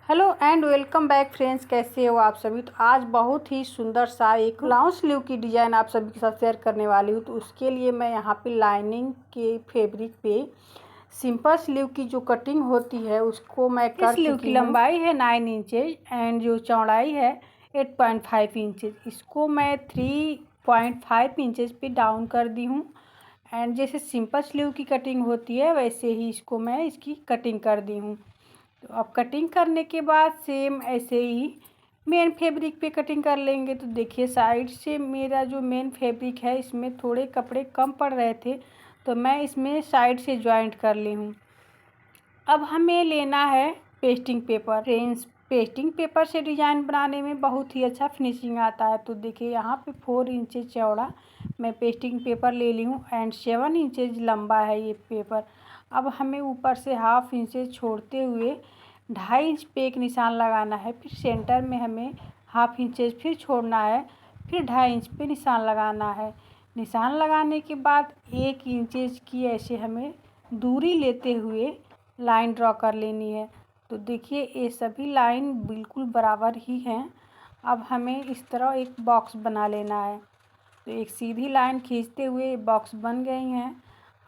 Hello and welcome back friends, कैसे हो आप सभी। तो आज बहुत ही सुंदर सा एक लॉन्ग स्लीव की डिज़ाइन आप सभी के साथ शेयर करने वाली हूँ। तो उसके लिए मैं यहाँ पे लाइनिंग के फैब्रिक पे सिंपल स्लीव की जो कटिंग होती है उसको मैं कर चुकी हूँ। स्लीव की लंबाई है 9 इंचेज एंड जो चौड़ाई है 8.5 इंचेज। इसको मैं 3.5 इंचेज पे डाउन कर दी हूँ। एंड जैसे सिंपल स्लीव की कटिंग होती है वैसे ही इसको मैं इसकी कटिंग कर दी हूँ। तो अब कटिंग करने के बाद सेम ऐसे ही मेन फैब्रिक पे कटिंग कर लेंगे। तो देखिए साइड से मेरा जो मेन फैब्रिक है इसमें थोड़े कपड़े कम पड़ रहे थे, तो मैं इसमें साइड से जॉइंट कर ली हूँ। अब हमें लेना है pasting paper. Friends, pasting paper से डिज़ाइन बनाने में बहुत ही अच्छा फिनिशिंग आता है। तो देखिए यहाँ पे 4 इंचेज चौड़ा मैं पेस्टिंग पेपर ले ली हूँ एंड 7 इंचेज लंबा है ये पेपर। अब हमें ऊपर से हाफ इंचेज छोड़ते हुए 2.5 इंच पे एक निशान लगाना है। फिर सेंटर में हमें हाफ इंचेज फिर छोड़ना है, फिर 2.5 इंच पे निशान लगाना है। निशान लगाने के बाद 1 इंचेज की ऐसे हमें दूरी लेते हुए लाइन ड्रॉ कर लेनी है। तो देखिए ये सभी लाइन बिल्कुल बराबर ही हैं। अब हमें इस तरह एक बॉक्स बना लेना है। तो एक सीधी लाइन खींचते हुए बॉक्स बन गई हैं।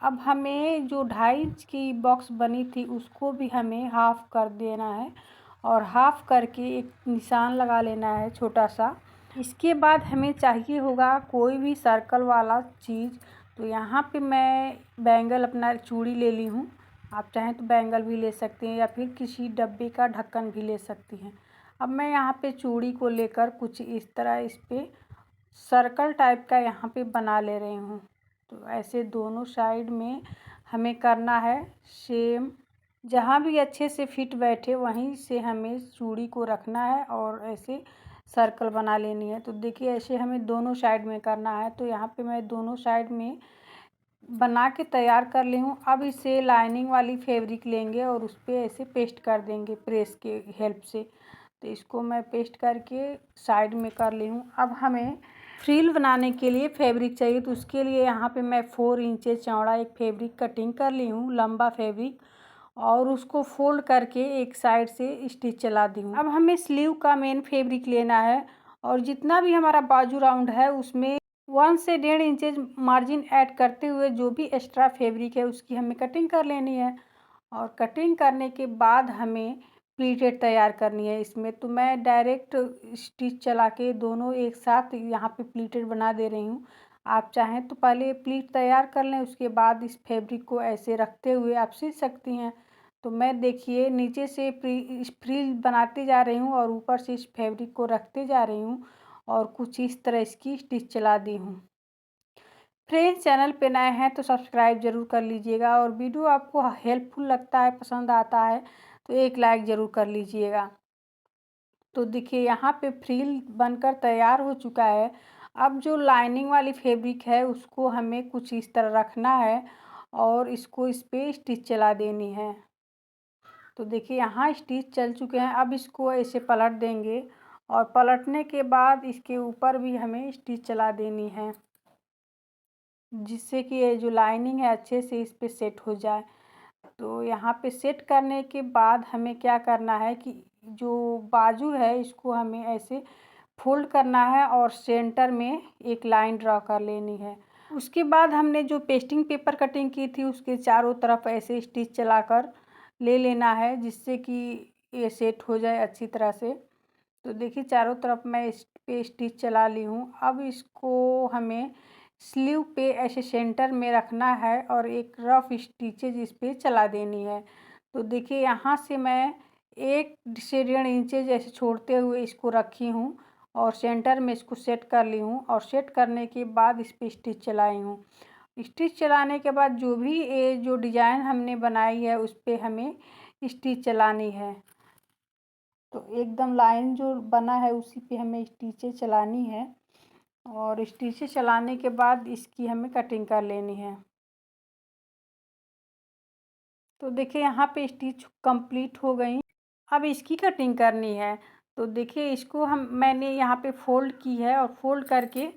अब हमें जो 2.5 इंच की बॉक्स बनी थी उसको भी हमें हाफ़ कर देना है और हाफ़ करके एक निशान लगा लेना है छोटा सा। इसके बाद हमें चाहिए होगा कोई भी सर्कल वाला चीज़। तो यहाँ पे मैं बैंगल अपना चूड़ी ले ली हूँ। आप चाहें तो बैंगल भी ले सकते हैं या फिर किसी डब्बे का ढक्कन भी ले सकती हैं। अब मैं यहाँ पे चूड़ी को लेकर कुछ इस तरह इस पर सर्कल टाइप का यहाँ पे बना ले रही हूँ। तो ऐसे दोनों साइड में हमें करना है सेम। जहाँ भी अच्छे से फिट बैठे वहीं से हमें चूड़ी को रखना है और ऐसे सर्कल बना लेनी है। तो देखिए ऐसे हमें दोनों साइड में करना है। तो यहाँ पे मैं दोनों साइड में बना के तैयार कर ली हूँ। अब इसे लाइनिंग वाली फैब्रिक लेंगे और उस पर ऐसे पेस्ट कर देंगे प्रेस के हेल्प से। तो इसको मैं पेस्ट करके साइड में कर ली हूँ। अब हमें फ्रिल बनाने के लिए फैब्रिक चाहिए। तो उसके लिए यहाँ पे मैं 4 इंचेस चौड़ा एक फैब्रिक कटिंग कर ली हूँ, लंबा फैब्रिक, और उसको फोल्ड करके एक साइड से स्टिच चला दी हूँ। अब हमें स्लीव का मेन फैब्रिक लेना है और जितना भी हमारा बाजू राउंड है उसमें 1 से 1.5 इंचेज मार्जिन ऐड करते हुए जो भी एक्स्ट्रा फैब्रिक है उसकी हमें कटिंग कर लेनी है। और कटिंग करने के बाद हमें प्लीटेड तैयार करनी है इसमें। तो मैं डायरेक्ट स्टिच चला के दोनों एक साथ यहाँ पे प्लीटेड बना दे रही हूँ। आप चाहें तो पहले प्लीट तैयार कर लें, उसके बाद इस फैब्रिक को ऐसे रखते हुए आप सिल सकती हैं। तो मैं देखिए नीचे से फ्रिल बनाती जा रही हूँ और ऊपर से इस फैब्रिक को रखते जा रही हूँ और कुछ इस तरह इसकी स्टिच चला दी हूँ। फ्रेंड्स, चैनल पे नए हैं तो सब्सक्राइब ज़रूर कर लीजिएगा और वीडियो आपको हेल्पफुल लगता है, पसंद आता है तो एक लाइक ज़रूर कर लीजिएगा। तो देखिए यहाँ पे फ्रिल बनकर तैयार हो चुका है। अब जो लाइनिंग वाली फैब्रिक है उसको हमें कुछ इस तरह रखना है और इसको इस पर स्टिच चला देनी है। तो देखिए यहाँ स्टिच चल चुके हैं। अब इसको ऐसे पलट देंगे और पलटने के बाद इसके ऊपर भी हमें स्टिच चला देनी है जिससे कि ये जो लाइनिंग है अच्छे से इस पे सेट हो जाए। तो यहाँ पे सेट करने के बाद हमें क्या करना है कि जो बाजू है इसको हमें ऐसे फोल्ड करना है और सेंटर में एक लाइन ड्रॉ कर लेनी है। उसके बाद हमने जो पेस्टिंग पेपर कटिंग की थी उसके चारों तरफ ऐसे स्टिच चलाकर ले लेना है जिससे कि ये सेट हो जाए अच्छी तरह से। तो देखिए चारों तरफ मैं इस पे स्टिच चला ली हूँ। अब इसको हमें स्लीव पे ऐसे सेंटर में रखना है और एक रफ स्टिचेज इस पे चला देनी है। तो देखिए यहाँ से मैं 1 से 1.5 इंचेज ऐसे छोड़ते हुए इसको रखी हूँ और सेंटर में इसको सेट कर ली हूँ और सेट करने के बाद इस पर स्टिच चलाई हूँ। स्टिच चलाने के बाद जो भी ये जो डिज़ाइन हमने बनाई है उस पर हमें स्टिच चलानी है। तो एकदम लाइन जो बना है उसी पे हमें स्टिचें चलानी है और स्टिचें चलाने के बाद इसकी हमें कटिंग कर लेनी है। तो देखिए यहाँ पे स्टिच कंप्लीट हो गई। अब इसकी कटिंग करनी है। तो देखिए इसको मैंने यहाँ पे फोल्ड की है और फोल्ड करके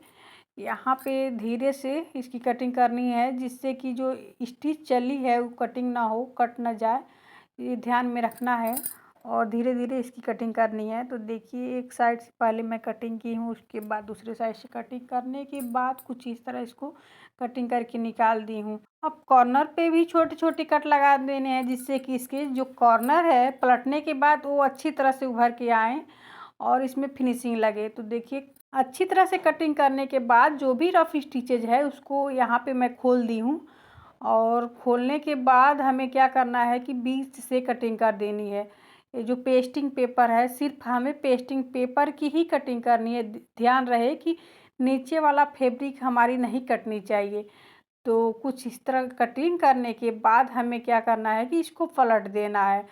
यहाँ पे धीरे से इसकी कटिंग करनी है जिससे कि जो स्टिच चली है वो कटिंग ना हो, कट ना जाए, ये ध्यान में रखना है। और धीरे धीरे इसकी कटिंग करनी है। तो देखिए एक साइड से पहले मैं कटिंग की हूँ, उसके बाद दूसरे साइड से कटिंग करने के बाद कुछ इस तरह इसको कटिंग करके निकाल दी हूँ। अब कॉर्नर पे भी छोटे छोटे कट लगा देने हैं, जिससे कि इसके जो कॉर्नर है पलटने के बाद वो अच्छी तरह से उभर के आए और इसमें फिनिशिंग लगे। तो देखिए अच्छी तरह से कटिंग करने के बाद जो भी रफ स्टिचेज है उसको यहाँ पे मैं खोल दी हूँ। और खोलने के बाद हमें क्या करना है कि बीच से कटिंग कर देनी है। ये जो पेस्टिंग पेपर है, सिर्फ हमें पेस्टिंग पेपर की ही कटिंग करनी है। ध्यान रहे कि नीचे वाला फैब्रिक हमारी नहीं कटनी चाहिए। तो कुछ इस तरह कटिंग करने के बाद हमें क्या करना है कि इसको पलट देना है।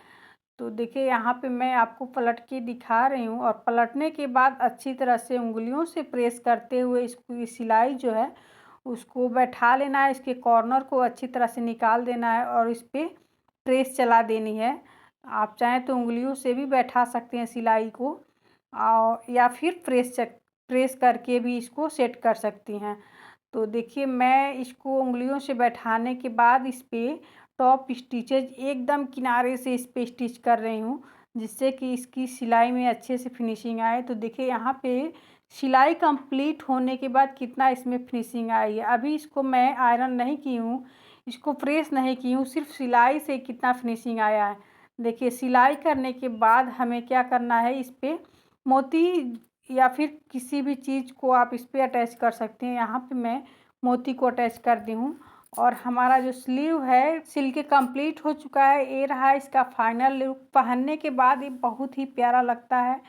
तो देखिए यहाँ पे मैं आपको पलट के दिखा रही हूँ, और पलटने के बाद अच्छी तरह से उंगलियों से प्रेस करते हुए इसको सिलाई जो है उसको बैठा लेना है। इसके कॉर्नर को अच्छी तरह से निकाल देना है और इस पर प्रेस चला देनी है। आप चाहें तो उंगलियों से भी बैठा सकते हैं सिलाई को, और या फिर प्रेस करके भी इसको सेट कर सकती हैं। तो देखिए मैं इसको उंगलियों से बैठाने के बाद इस पर टॉप स्टिचेज एकदम किनारे से इस पर स्टिच कर रही हूँ, जिससे कि इसकी सिलाई में अच्छे से फिनिशिंग आए। तो देखिए यहाँ पे सिलाई कंप्लीट होने के बाद कितना इसमें फिनिशिंग आई है। अभी इसको मैं आयरन नहीं की हूँ, इसको प्रेस नहीं की हूँ, सिर्फ सिलाई से कितना फिनिशिंग आया है। देखिए सिलाई करने के बाद हमें क्या करना है, इस पर मोती या फिर किसी भी चीज़ को आप इस पर अटैच कर सकते हैं। यहाँ पे मैं मोती को अटैच कर दी हूँ। और हमारा जो स्लीव है सिल के कंप्लीट हो चुका है। ये रहा इसका फाइनल लुक। पहनने के बाद ये बहुत ही प्यारा लगता है,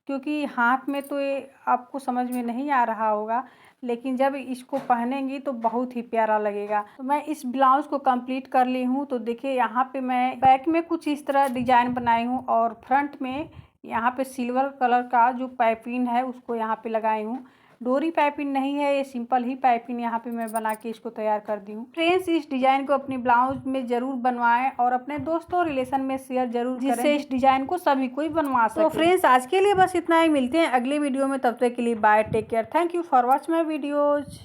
क्योंकि हाथ में तो ये आपको समझ में नहीं आ रहा होगा, लेकिन जब इसको पहनेंगी तो बहुत ही प्यारा लगेगा। तो मैं इस ब्लाउज़ को कंप्लीट कर ली हूँ। तो देखिए यहाँ पे मैं बैक में कुछ इस तरह डिजाइन बनाई हूँ, और फ्रंट में यहाँ पे सिल्वर कलर का जो पाइपिंग है उसको यहाँ पे लगाई हूँ। डोरी पाइपिंग नहीं है, ये सिंपल ही पाइपिंग यहाँ पे मैं बना के इसको तैयार कर दी हूँ। फ्रेंड्स इस डिजाइन को अपनी ब्लाउज में ज़रूर बनवाएं और अपने दोस्तों और रिलेशन में शेयर जरूर करें, जिससे इस डिजाइन को सभी कोई बनवा सके। तो फ्रेंड्स आज के लिए बस इतना ही, मिलते हैं अगले वीडियो में। तब तक के लिए bye, take care, thank you for watch my videos.